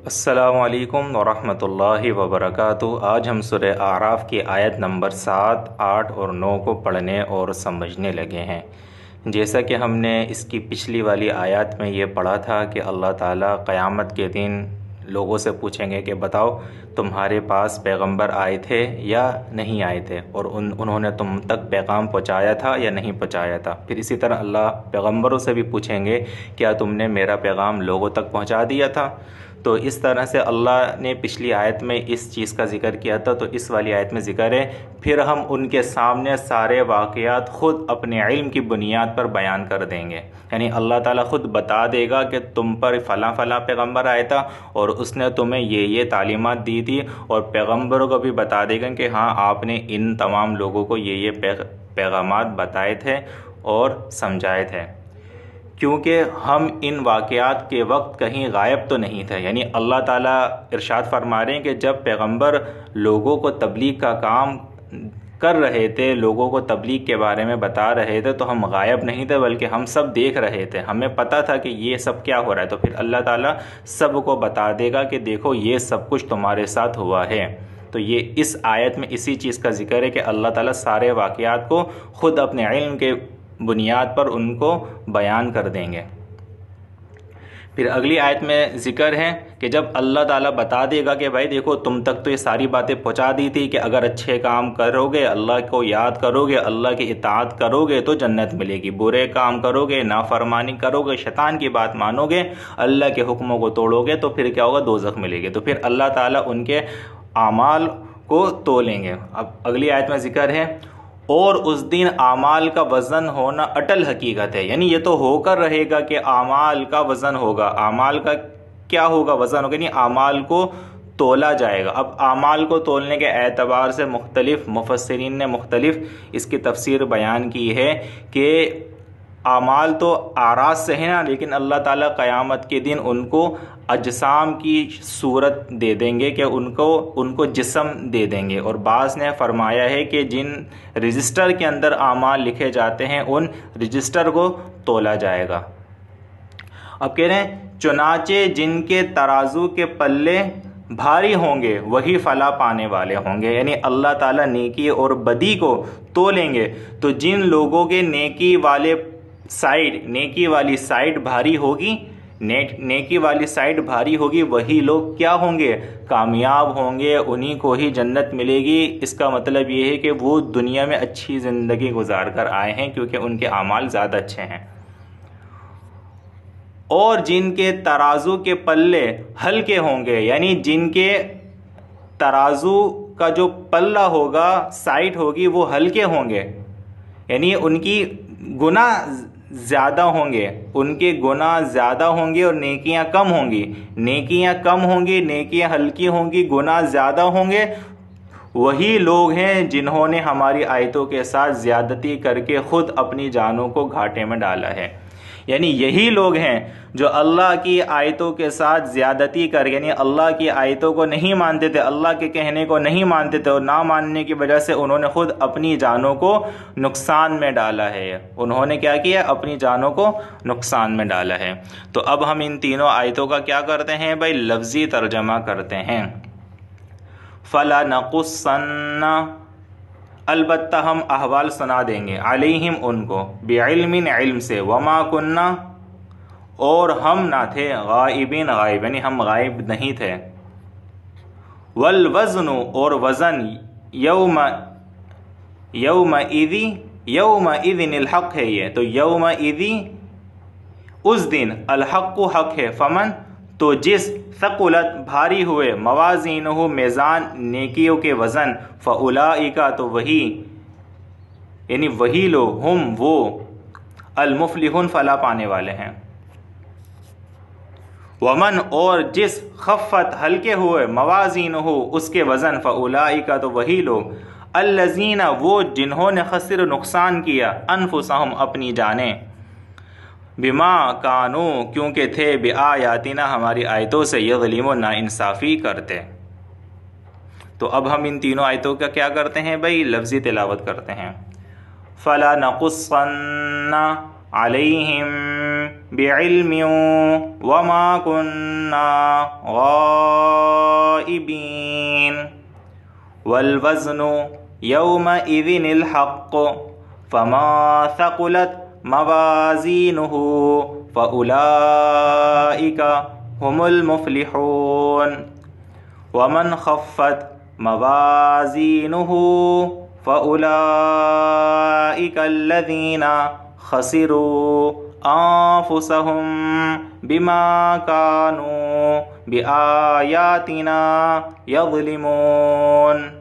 السلام علیکم ورحمۃ اللہ وبرکاتہ۔ آج ہم سورہ اعراف کی آیت نمبر 7، 8 اور 9 کو پڑھنے اور سمجھنے لگے ہیں۔ جیسا کہ ہم نے اس کی پچھلی والی آیات میں یہ پڑھا تھا کہ اللہ تعالیٰ قیامت کے دن لوگوں سے پوچھیں گے کہ بتاؤ تمہارے پاس پیغمبر آئے تھے یا نہیں آئے تھے، اور انہوں نے تم تک پیغام پہنچایا تھا یا نہیں پہنچایا تھا۔ پھر اسی طرح اللہ پیغمبروں سے بھی پوچھیں گے کیا تم نے میرا پیغام لوگوں تک پہنچا دیا تھا۔ تو اس طرح سے اللہ نے پچھلی آیت میں اس چیز کا ذکر کیا تھا، تو اس والی آیت میں ذکر ہے پھر ہم ان کے سامنے سارے واقعات خود اپنے علم کی بنیاد پر بیان کر دیں گے۔ یعنی اللہ تعالیٰ خود بتا دے گا کہ تم پر فلاں فلاں پیغمبر آیا تھا اور اس نے تمہیں یہ تعلیمات دی تھی، اور پیغمبروں کو بھی بتا دے گا کہ ہاں آپ نے ان تمام لوگوں کو یہ پیغامات بتائے تھے اور سمجھائے تھے، کیونکہ ہم ان واقعات کے وقت کہیں غائب تو نہیں تھے۔ یعنی اللہ تعالیٰ ارشاد فرما رہے ہیں کہ جب پیغمبر لوگوں کو تبلیغ کا کام کر رہے تھے، لوگوں کو تبلیغ کے بارے میں بتا رہے تھے، تو ہم غائب نہیں تھے بلکہ ہم سب دیکھ رہے تھے، ہمیں پتہ تھا کہ یہ سب کیا ہو رہا ہے۔ تو پھر اللہ تعالیٰ سب کو بتا دے گا کہ دیکھو یہ سب کچھ تمہارے ساتھ ہوا ہے۔ تو یہ اس آیت میں اسی چیز کا ذکر ہے کہ اللہ تعالیٰ سارے واقعات کو خود اپنے علم کے بنیاد پر ان کو بیان کر دیں گے۔ پھر اگلی آیت میں ذکر ہے کہ جب اللہ تعالیٰ بتا دے گا کہ بھائی دیکھو تم تک تو یہ ساری باتیں پہنچا دی تھی کہ اگر اچھے کام کرو گے، اللہ کو یاد کرو گے، اللہ کی اطاعت کرو گے تو جنت ملے گی، برے کام کرو گے، نافرمانی کرو گے، شیطان کی بات مانو گے، اللہ کے حکموں کو توڑو گے تو پھر کیا ہوگا؟ دوزخ ملے گی۔ تو پھر اللہ تعالیٰ ان کے اعمال کو تولیں گے۔ اب اگلی آیت میں ذکر ہے اور اس دن اعمال کا وزن ہونا اٹل حقیقت ہے۔ یعنی یہ تو ہو کر رہے گا کہ اعمال کا وزن ہوگا۔ اعمال کا کیا ہوگا؟ وزن ہوگا، یعنی اعمال کو تولا جائے گا۔ اب اعمال کو تولنے کے اعتبار سے مختلف مفسرین نے مختلف اس کی تفسیر بیان کی ہے کہ اعمال تو اعراض سے ہیں نا، لیکن اللہ تعالیٰ قیامت کے دن ان کو اجسام کی صورت دے دیں گے کہ ان کو جسم دے دیں گے۔ اور بعض نے فرمایا ہے کہ جن رجسٹر کے اندر اعمال لکھے جاتے ہیں ان رجسٹر کو تولا جائے گا۔ اب کہہ رہے ہیں چنانچہ جن کے ترازو کے پلے بھاری ہوں گے وہی فلاح پانے والے ہوں گے۔ یعنی اللہ تعالیٰ نیکی اور بدی کو تولیں گے، تو جن لوگوں کے نیکی والی سائڈ بھاری ہوگی، نیکی والی سائڈ بھاری ہوگی، وہی لوگ کیا ہوں گے؟ کامیاب ہوں گے، انہی کو ہی جنت ملے گی۔ اس کا مطلب یہ ہے کہ وہ دنیا میں اچھی زندگی گزار کر آئے ہیں کیونکہ ان کے اعمال زیادہ اچھے ہیں۔ اور جن کے ترازو کے پلے ہلکے ہوں گے، یعنی جن کے ترازو کا جو پلہ ہوگا، سائٹ ہوگی، وہ ہلکے ہوں گے، یعنی ان کی گناہ زیادہ ہوں گے، ان کے گناہ زیادہ ہوں گے اور نیکیاں کم ہوں گی۔ نیکیاں کم ہوں گی، نیکیاں ہلکی ہوں گی، گناہ زیادہ ہوں گے، وہی لوگ ہیں جنہوں نے ہماری آیتوں کے ساتھ زیادتی کر کے خود اپنی جانوں کو گھاٹے میں ڈالا ہے۔ یعنی یہی لوگ ہیں جو اللہ کی آیتوں کے ساتھ زیادتی کر، یعنی اللہ کی آیتوں کو نہیں مانتے تھے، اللہ کے کہنے کو نہیں مانتے تھے، اور نہ ماننے کی وجہ سے انہوں نے خود اپنی جانوں کو نقصان میں ڈالا ہے۔ انہوں نے کیا کیا؟ اپنی جانوں کو نقصان میں ڈالا ہے۔ تو اب ہم ان تینوں آیتوں کا کیا کرتے ہیں بھائی؟ لفظی ترجمہ کرتے ہیں۔ فَلَنَقُصَّنَّ، البتہ ہم احوال سنا دیں گے، علیہم ان کو، بعلم علم سے، وما کننا اور ہم نہ تھے، غائبین غائب، یعنی ہم غائب نہیں تھے، والوزن اور وزن، یومئذ الحق ہے یہ، تو یومئذ اس دن، الحق حق ہے، فمن تو جس، ثقلت بھاری ہوئے، موازینہ میزان نیکیوں کے وزن، فاولئک تو وہی، یعنی وہی لوگ، ہم وہ، المفلحون فلاح پانے والے ہیں۔ ومن اور جس، خفت ہلکے ہوئے، موازینہ اس کے وزن، فاولئک تو وہی لوگ، الذین وہ جنہوں نے خسر نقصان کیا، انفسہم اپنی جانیں، بما کانو کیونکہ تھے، بآیاتنا ہماری آیتوں سے، یظلمون ناانصافی کرتے۔ تو اب ہم ان تینوں آیتوں کا کیا کرتے ہیں بھائی؟ لفظی تلاوت کرتے ہیں۔ فَلَنَقُصَّنَّ عَلَيْهِمْ بعلم وما كنا غائبين والوزن يومئذ الحق فما ثقلت موازينه فأولئك هم المفلحون ومن خفت موازينه فأولئك الذين خسروا أنفسهم بما كانوا بآياتنا يظلمون۔